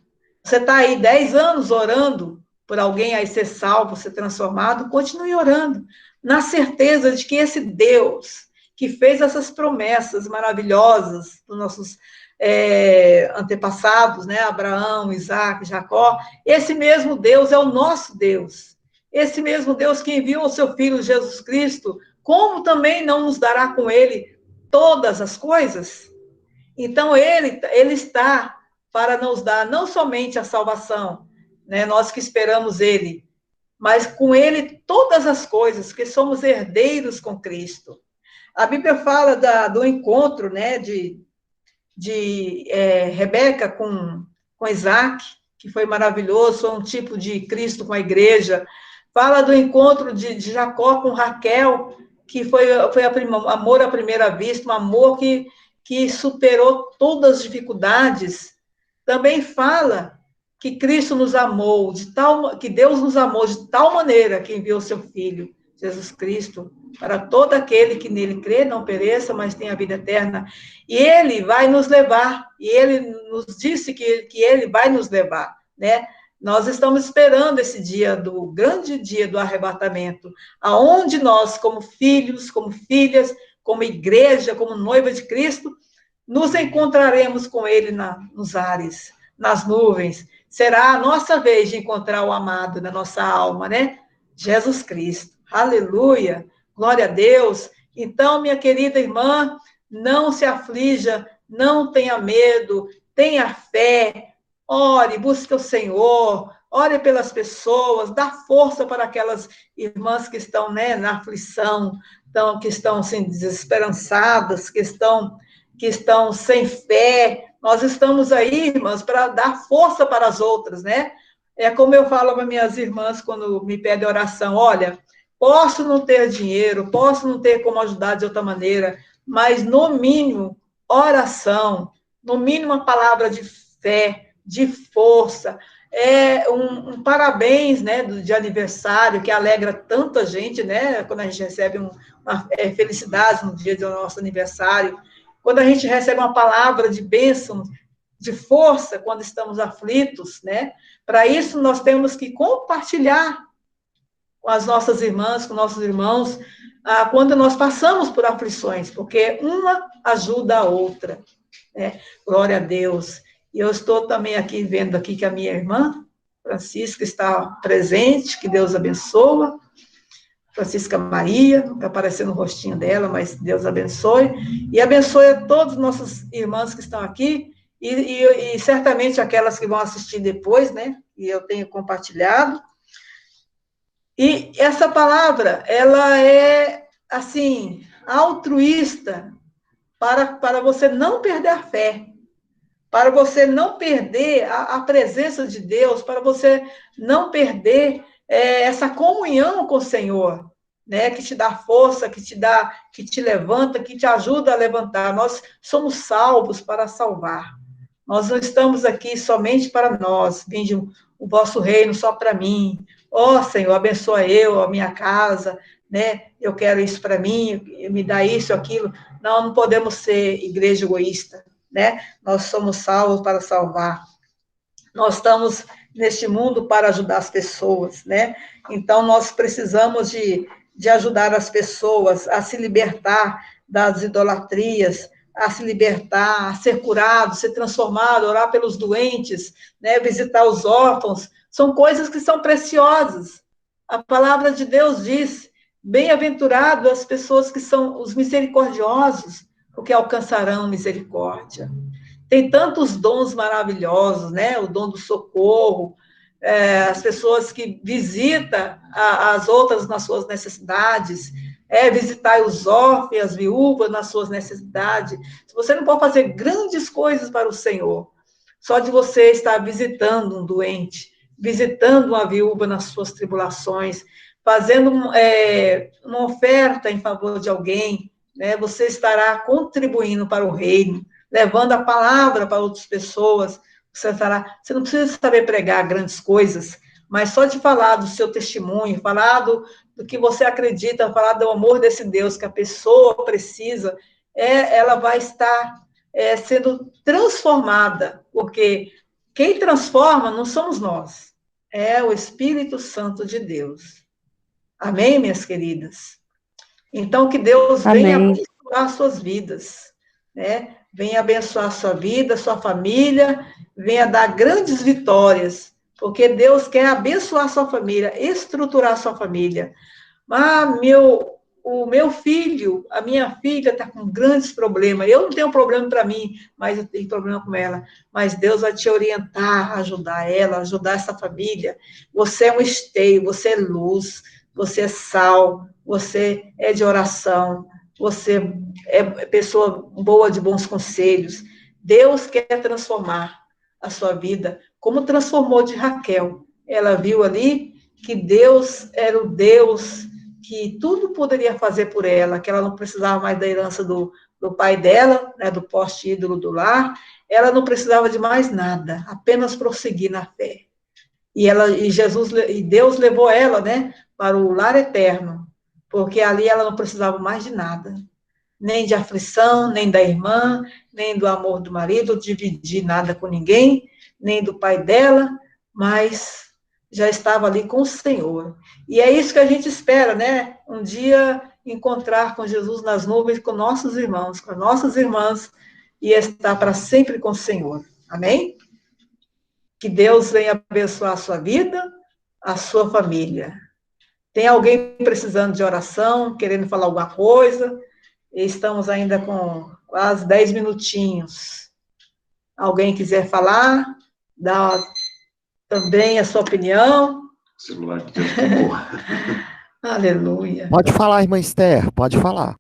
Você está aí 10 anos orando por alguém aí ser salvo, ser transformado, continue orando, na certeza de que esse Deus que fez essas promessas maravilhosas dos nossos antepassados, né, Abraão, Isaac, Jacó, esse mesmo Deus é o nosso Deus. Esse mesmo Deus que enviou o seu Filho Jesus Cristo, como também não nos dará com ele todas as coisas? Então, ele está para nos dar não somente a salvação, né, nós que esperamos ele, mas com ele todas as coisas, que somos herdeiros com Cristo. A Bíblia fala do encontro, né, de Rebeca com Isaac, que foi maravilhoso, foi um tipo de Cristo com a igreja. Fala do encontro de Jacó com Raquel, que foi amor à primeira vista, um amor que superou todas as dificuldades. Também fala que Cristo nos amou, que Deus nos amou de tal maneira que enviou seu Filho, Jesus Cristo, para todo aquele que nele crê, não pereça, mas tenha vida eterna. E ele vai nos levar, e ele nos disse que ele vai nos levar, né? Nós estamos esperando esse dia, do grande dia do arrebatamento, aonde nós, como filhos, como filhas, como igreja, como noiva de Cristo, nos encontraremos com ele nos ares, nas nuvens. Será a nossa vez de encontrar o amado na nossa alma, né? Jesus Cristo. Aleluia! Glória a Deus! Então, minha querida irmã, não se aflija, não tenha medo, tenha fé, ore, busque o Senhor, ore pelas pessoas, dá força para aquelas irmãs que estão, né, na aflição, que estão assim, desesperançadas, que estão sem fé. Nós estamos aí, irmãs, para dar força para as outras, né? É como eu falo para minhas irmãs quando me pedem oração, olha, posso não ter dinheiro, posso não ter como ajudar de outra maneira, mas, no mínimo, oração, no mínimo, uma palavra de fé, de força, um parabéns, né, de aniversário, que alegra tanta gente, né, quando a gente recebe uma felicidade no dia do nosso aniversário, quando a gente recebe uma palavra de bênção, de força, quando estamos aflitos, né, para isso nós temos que compartilhar com as nossas irmãs, com nossos irmãos, quando nós passamos por aflições, porque uma ajuda a outra, né? Glória a Deus. E eu estou também aqui vendo aqui que a minha irmã, Francisca, está presente, que Deus abençoa. Francisca Maria, não está aparecendo o rostinho dela, mas Deus abençoe. E abençoe a todas as nossas irmãs que estão aqui, e certamente aquelas que vão assistir depois, né? E eu tenho compartilhado. E essa palavra, ela é, assim, altruísta para você não perder a fé, para você não perder a presença de Deus, para você não perder essa comunhão com o Senhor, né? Que te dá força, que te levanta, que te ajuda a levantar. Nós somos salvos para salvar. Nós não estamos aqui somente para nós, vinde o vosso reino só para mim. Ó, Senhor, abençoa eu, a minha casa, né? Eu quero isso para mim, me dá isso, aquilo. Não podemos ser igreja egoísta, né? Nós somos salvos para salvar. Nós estamos neste mundo para ajudar as pessoas, né? Então, nós precisamos de ajudar as pessoas a se libertar das idolatrias, a se libertar, a ser curado, ser transformado, orar pelos doentes, né? Visitar os órfãos. São coisas que são preciosas. A palavra de Deus diz, Bem-aventurados as pessoas que são os misericordiosos, porque alcançarão misericórdia. Tem tantos dons maravilhosos, né? O dom do socorro, as pessoas que visitam as outras nas suas necessidades, visitar os órfãos, as viúvas nas suas necessidades. Você não pode fazer grandes coisas para o Senhor, só de você estar visitando um doente, visitando uma viúva nas suas tribulações, fazendo uma oferta em favor de alguém, né? Você estará contribuindo para o reino, levando a palavra para outras pessoas. Você não precisa saber pregar grandes coisas, mas só de falar do seu testemunho, falar do que você acredita, falar do amor desse Deus que a pessoa precisa, ela vai estar sendo transformada, porque quem transforma não somos nós, é o Espírito Santo de Deus. Amém, minhas queridas? Então, que Deus venha abençoar suas vidas, né? Venha abençoar a sua vida, a sua família, venha dar grandes vitórias, porque Deus quer abençoar a sua família, estruturar a sua família. O meu filho, a minha filha está com grandes problemas. Eu não tenho problema para mim, mas eu tenho problema com ela. Mas Deus vai te orientar, ajudar ela, ajudar essa família. Você é um esteio, você é luz, você é sal, você é de oração, você é pessoa boa de bons conselhos. Deus quer transformar a sua vida, como transformou de Raquel. Ela viu ali que Deus era o Deus que tudo poderia fazer por ela, que ela não precisava mais da herança do pai dela, né, do poste ídolo do lar, ela não precisava de mais nada, apenas prosseguir na fé. E Deus levou ela, né, para o lar eterno, porque ali ela não precisava mais de nada, nem de aflição, nem da irmã, nem do amor do marido, dividir nada com ninguém, nem do pai dela, mas já estava ali com o Senhor. E é isso que a gente espera, né? Um dia encontrar com Jesus nas nuvens, com nossos irmãos, com nossas irmãs, e estar para sempre com o Senhor. Amém? Que Deus venha abençoar a sua vida, a sua família. Tem alguém precisando de oração, querendo falar alguma coisa? Estamos ainda com quase 10 minutinhos. Alguém quiser falar, dá também a sua opinião.
O celular de Deus tomou.
Aleluia.
Pode falar, irmã Esther, pode falar.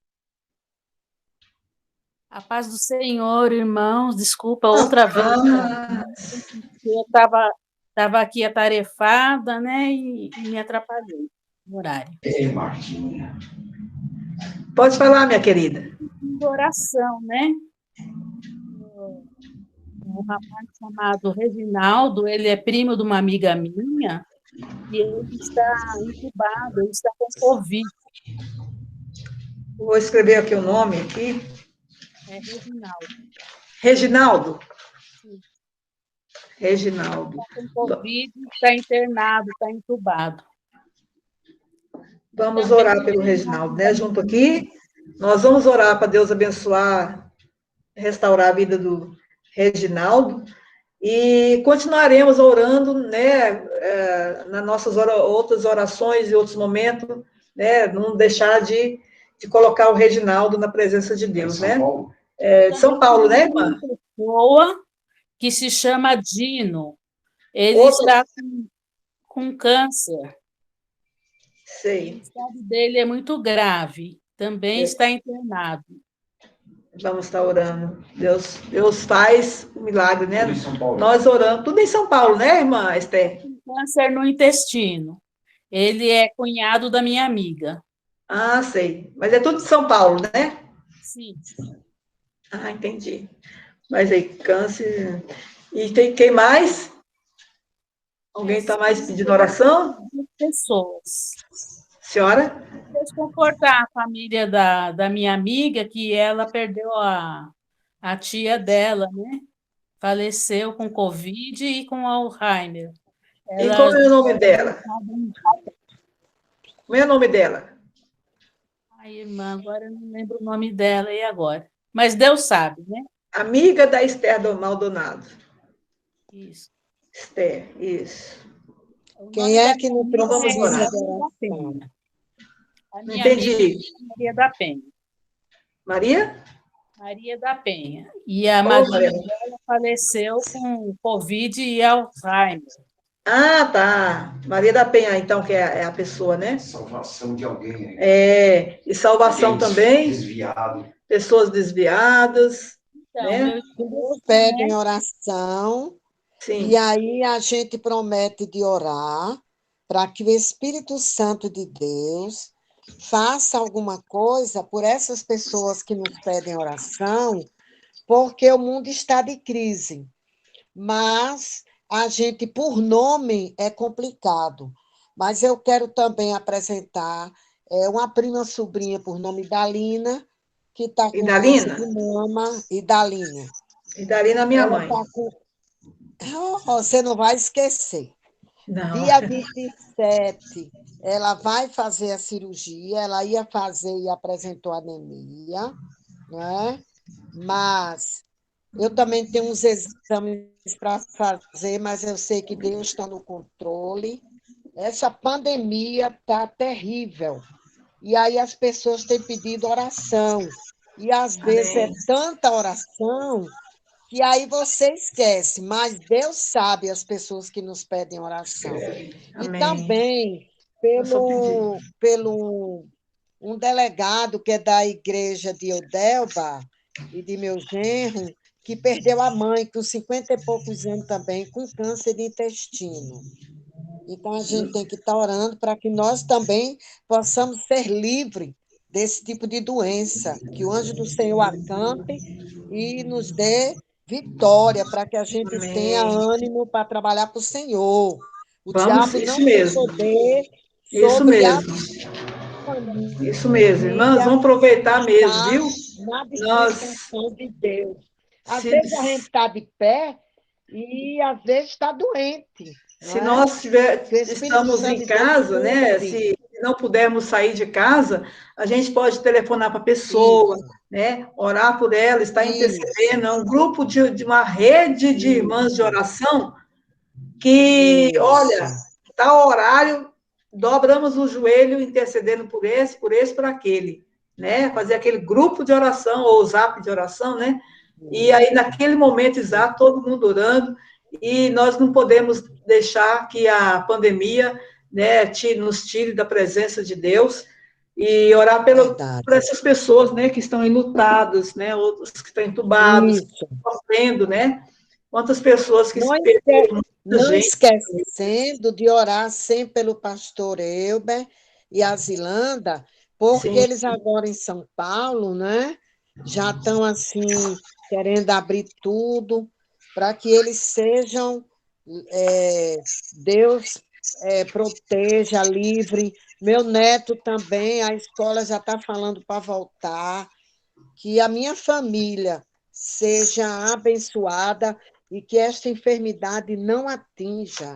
A paz do Senhor, irmãos, desculpa outra vez. Eu estava aqui atarefada, né, e me atrapalhei no horário.
Ei, Marquinha.
Pode falar, minha querida.
Oração, né? Um rapaz chamado Reginaldo, ele é primo de uma amiga minha, e ele está entubado, ele está com Covid.
Vou escrever aqui o nome aqui.
É Reginaldo.
Reginaldo?
Sim.
Reginaldo.
Está com Covid, está internado, está entubado.
Vamos orar pelo Reginaldo, né? Junto aqui, nós vamos orar para Deus abençoar, restaurar a vida do Reginaldo, e continuaremos orando, né, nas nossas outras orações e outros momentos, né, não deixar de colocar o Reginaldo na presença de Deus, né? De São Paulo, né, irmã?
Uma pessoa que se chama Dino, ele está com câncer.
Sei.
O estado dele é muito grave, também está internado.
Vamos estar orando. Deus faz o milagre, né?
Tudo em São Paulo.
Nós oramos. Tudo em São Paulo, né, irmã Esther?
Câncer no intestino. Ele é cunhado da minha amiga.
Ah, sei. Mas é tudo de São Paulo, né?
Sim.
Ah, entendi. Mas aí, câncer... E tem quem mais? Alguém está mais pedindo oração?
Pessoas.
Senhora?
Desconfortar a família da minha amiga, que ela perdeu a tia dela, né? Faleceu com Covid e com Alzheimer.
E como é o nome dela? Como é o nome dela?
Ai, irmã, agora eu não lembro o nome dela, e agora? Mas Deus sabe, né?
Amiga da Esther do Maldonado.
Isso.
Esther, isso.
Quem é que não precisa de
oração? A
Não
minha
entendi.
amiga é Maria da Penha.
Maria?
Maria da Penha. E a
Ô,
madrinha
Maria.
dela faleceu com Covid e Alzheimer.
Ah, tá. Maria da Penha, então, que é a pessoa, né?
Salvação de alguém aí.
E salvação
Alguém
também,
desviado.
pessoas desviadas,
Então,
né?
meu esposo,
Pedem
né?
oração, e
Sim.
aí a gente promete de orar para que o Espírito Santo de Deus faça alguma coisa por essas pessoas que nos pedem oração, porque o mundo está de crise. Mas a gente, por nome, é complicado. Mas eu quero também apresentar uma prima sobrinha por nome Dalina, que está com câncer
Idalina?
de mama, e Dalina.
Idalina, minha
Ela
mãe.
está com. Você não vai esquecer.
Não.
Dia 27, ela vai fazer a cirurgia, ela ia fazer e apresentou anemia, né? Mas eu também tenho uns exames para fazer, mas eu sei que Deus está no controle. Essa pandemia está terrível. E aí as pessoas têm pedido oração. E às vezes é
Amém.
tanta oração que aí você esquece, mas Deus sabe as pessoas que nos pedem oração. E
Amém.
também
Eu só pedi.
pelo um delegado que é da igreja de Odelba e de meu genro, que perdeu a mãe com 50 e poucos anos também, com câncer de intestino. Então, a gente tem que estar orando para que nós também possamos ser livres desse tipo de doença, que o anjo do Senhor acampe e nos dê vitória, para que a gente tenha
Amém.
ânimo para trabalhar para o Senhor. O
Vamos,
diabo
isso
não tem
mesmo.
poder
Isso
sobre a
mesmo. Isso mesmo. Irmãs,
família
vamos
que
aproveitar mesmo,
está
viu?
na
Nós,
dispensação de Deus. Às
se,
vezes a gente está de pé e às vezes está doente, não
se
é?
nós
Que o Espírito
estamos
Santo
em
de Deus
casa, né?
cuide.
Se não pudermos sair de casa, a gente pode telefonar para a pessoa,
Isso,
né? Orar por ela, estar
isso,
intercedendo. É um grupo de uma rede de irmãs de
isso,
oração que,
isso.
olha, tal horário, dobramos o joelho intercedendo por esse, por aquele, né? Fazer aquele grupo de oração, ou zap de oração, né? E aí, naquele momento exato, todo mundo orando, e nós não podemos deixar que a pandemia, né, nos tire da presença de Deus, e orar por
Verdade.
essas pessoas, né, que estão enlutadas, né, outros que estão entubados,
Isso.
sofrendo, né? Quantas pessoas que
Não,
se perderam, muita
não
gente.
esquecendo de orar sempre pelo pastor Elber e a Zilanda, porque
Sim,
eles agora em São Paulo, né, já estão assim, querendo abrir tudo, para que eles sejam, Deus proteja, livre. Meu neto também, a escola já está falando para voltar, que a minha família seja abençoada e que esta enfermidade não atinja.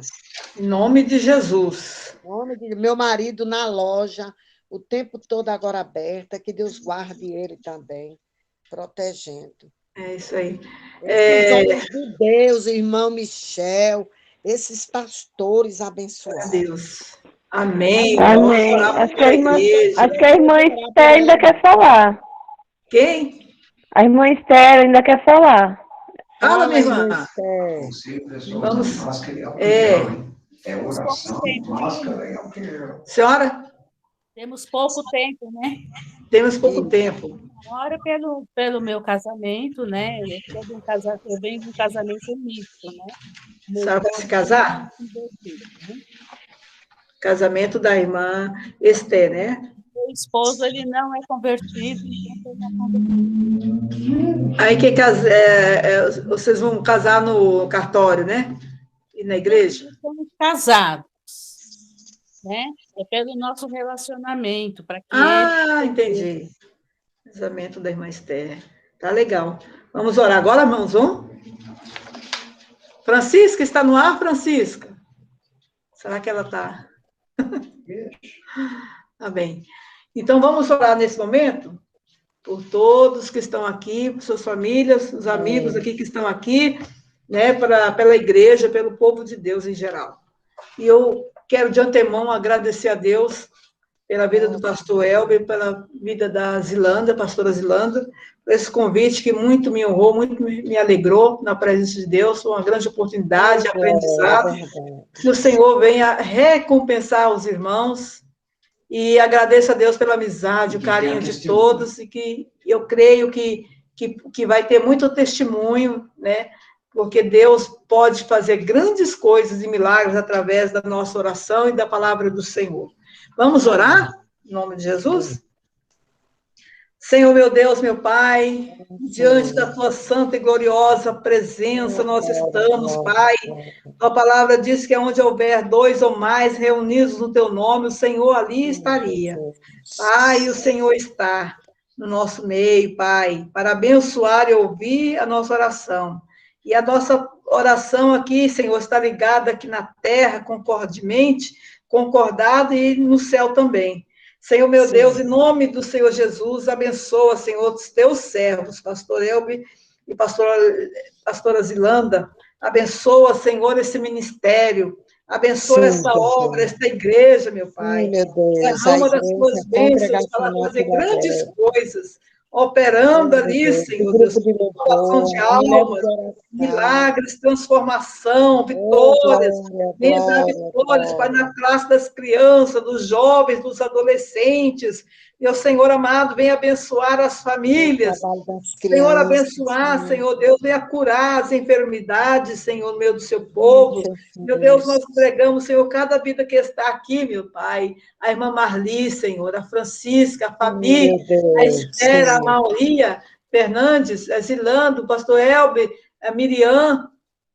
em nome de Jesus.
Em nome de meu marido na loja, o tempo todo agora aberta, que Deus guarde ele também, protegendo.
É isso aí.
Esses homens de Deus, irmão Michel, esses pastores abençoados.
Deus. Amém. Vamos
Amém.
orar
Acho que
pela igreja.
a irmã Esther ainda quer falar.
Quem?
A irmã Esther ainda quer falar.
Fala, minha
Fala, irmã
irmã.
Esther.
Você, pessoal,
Vamos.
usando máscara é álcool, hein? É
Temos pouco
oração,
tempo,
máscara é álcool.
Senhora,
Temos pouco tempo, né?
temos pouco tempo.
Ora pelo meu casamento, né? Eu venho de um casamento misto, né?
A
Meu
senhora vai se
esposo
casar?
é convertido, né?
Casamento da irmã Esther, né?
Meu esposo, ele não é convertido, então seja convertido.
Aí vocês vão casar no cartório, né? E na igreja?
Estamos casados, né? É pelo nosso relacionamento, para que ele...
Entendi. Casamento da irmã Esther. Tá legal. Vamos orar agora, irmãos? Vamos? Francisca, está no ar, Francisca? Será que ela está? Tá bem. Então, vamos orar nesse momento por todos que estão aqui, por suas famílias, os amigos aqui que estão aqui, né, pela igreja, pelo povo de Deus em geral. E eu quero, de antemão, agradecer a Deus pela vida do pastor Elber, pela vida da Zilanda, pastora Zilanda, por esse convite que muito me honrou, muito me alegrou na presença de Deus, foi uma grande oportunidade, aprendizado. Que o Senhor venha recompensar os irmãos, e agradeço a Deus pela amizade, o carinho de todos, e que eu creio que vai ter muito testemunho, né? Porque Deus pode fazer grandes coisas e milagres através da nossa oração e da palavra do Senhor. Vamos orar? Em nome de Jesus? Senhor, meu Deus, meu Pai, diante da tua santa e gloriosa presença nós estamos, Pai. A palavra diz que onde houver 2 ou mais reunidos no teu nome, o Senhor ali estaria. Pai, o Senhor está no nosso meio, Pai, para abençoar e ouvir a nossa oração. E a nossa oração aqui, Senhor, está ligada aqui na terra, concordemente, concordada e no céu também. Senhor, meu Deus, em nome do Senhor Jesus, abençoa, Senhor, os teus servos, pastor Elber e pastora Zilanda, abençoa, Senhor, esse ministério, abençoa essa obra, essa igreja, meu Pai. Derrama das tuas bênçãos para fazer grandes coisas, operando ali, Senhor Deus, salvação de almas, milagres, transformação, vitórias, venha dar vitórias, Pai, na classe das crianças, dos jovens, dos adolescentes. Meu Senhor amado, venha abençoar as famílias, Senhor, abençoar, Senhor Deus, venha curar as enfermidades, Senhor, meu do seu povo. Meu Deus, nós entregamos, Senhor, cada vida que está aqui, meu Pai, a irmã Marli, Senhor, a Francisca, a Fabi, a Esther, a Mauria Fernandes, a Zilando, o pastor Elber, a Miriam,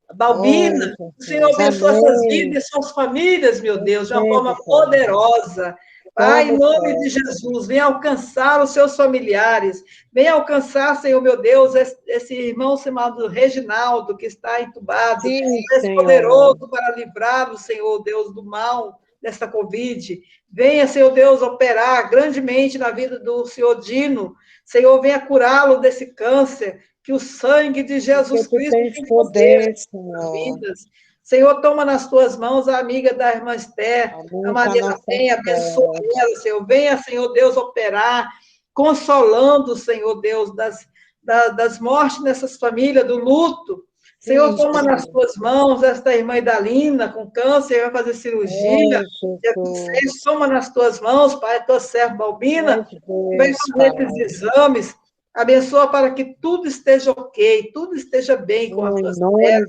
a Balbina. O Senhor abençoa essas vidas e suas famílias, meu Deus, de uma forma poderosa. Pai, em nome de Jesus, venha alcançar os seus familiares, venha alcançar, Senhor, meu Deus, esse irmão chamado Reginaldo, que está entubado, és poderoso para livrá-lo, Senhor Deus, do mal desta Covid. Venha, Senhor Deus, operar grandemente na vida do Senhor Dino. Senhor, venha curá-lo desse câncer, que o sangue de Jesus Cristo tem poder nas vidas. Senhor, toma nas tuas mãos a amiga da irmã Esther, a Maria Penha, abençoa ela, Senhor. Venha, Senhor Deus, operar, consolando, Senhor Deus, das mortes dessas famílias, do luto. Senhor, toma nas tuas mãos esta irmã Idalina, com câncer, vai fazer cirurgia. Toma nas tuas mãos, Pai, tua serva Balbina, vem fazer esses exames. Abençoa para que tudo esteja ok, tudo esteja bem com a tua serva.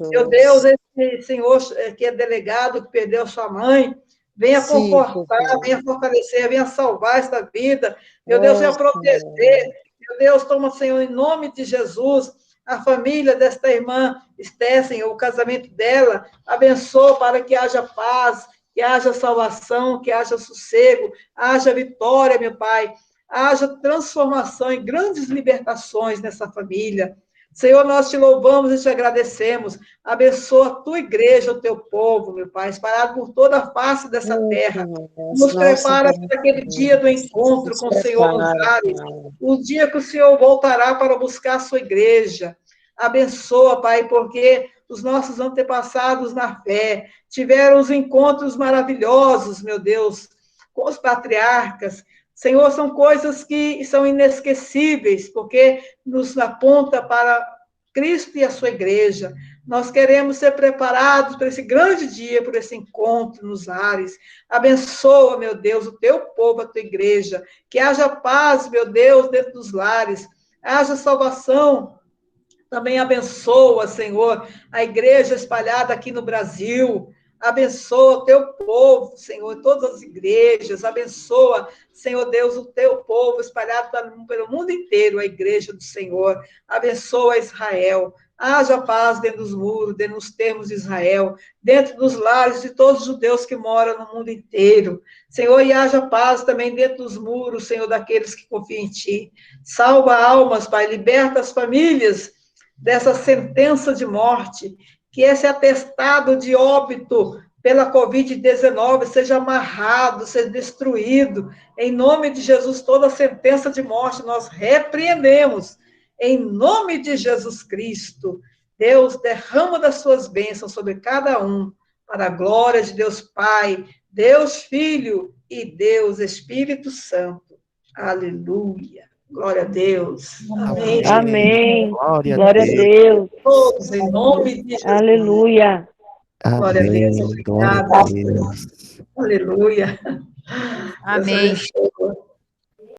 Meu Deus, esse senhor que é delegado, que perdeu sua mãe, venha confortar, venha fortalecer, venha salvar esta vida. Meu Deus, venha proteger. Meu Deus, toma, Senhor, em nome de Jesus, a família desta irmã Esther, Senhor, o casamento dela. Abençoa para que haja paz, que haja salvação, que haja sossego, haja vitória, meu Pai. Haja transformação e grandes libertações nessa família. Senhor, nós te louvamos e te agradecemos. Abençoa a tua igreja, o teu povo, meu Pai, espalhado por toda a face dessa terra. Nos prepara para aquele dia do encontro com o Senhor nos ares, o dia que o Senhor voltará para buscar a sua igreja. Abençoa, Pai, porque os nossos antepassados na fé tiveram os encontros maravilhosos, meu Deus, com os patriarcas. Senhor, são coisas que são inesquecíveis, porque nos aponta para Cristo e a sua igreja. Nós queremos ser preparados para esse grande dia, por esse encontro nos ares. Abençoa, meu Deus, o teu povo, a tua igreja. Que haja paz, meu Deus, dentro dos lares. Haja salvação. Também abençoa, Senhor, a igreja espalhada aqui no Brasil. Abençoa o teu povo, Senhor, todas as igrejas. Abençoa, Senhor Deus, o teu povo espalhado pelo mundo inteiro, a igreja do Senhor. Abençoa Israel. Haja paz dentro dos muros, dentro dos termos de Israel, dentro dos lares de todos os judeus que moram no mundo inteiro. Senhor, e haja paz também dentro dos muros, Senhor, daqueles que confiam em Ti. Salva almas, Pai, liberta as famílias dessa sentença de morte, que esse atestado de óbito pela Covid-19 seja amarrado, seja destruído. Em nome de Jesus, toda sentença de morte nós repreendemos. Em nome de Jesus Cristo, Deus derrama das suas bênçãos sobre cada um, para a glória de Deus Pai, Deus Filho e Deus Espírito Santo. Aleluia. Glória a Deus. Amém.
Amém.
Glória
Glória a Deus.
Todos em nome de Jesus.
Aleluia.
Glória a Deus.
Amém. Glória a
Obrigada.
Deus.
Aleluia.
Amém.
Deus abençoe.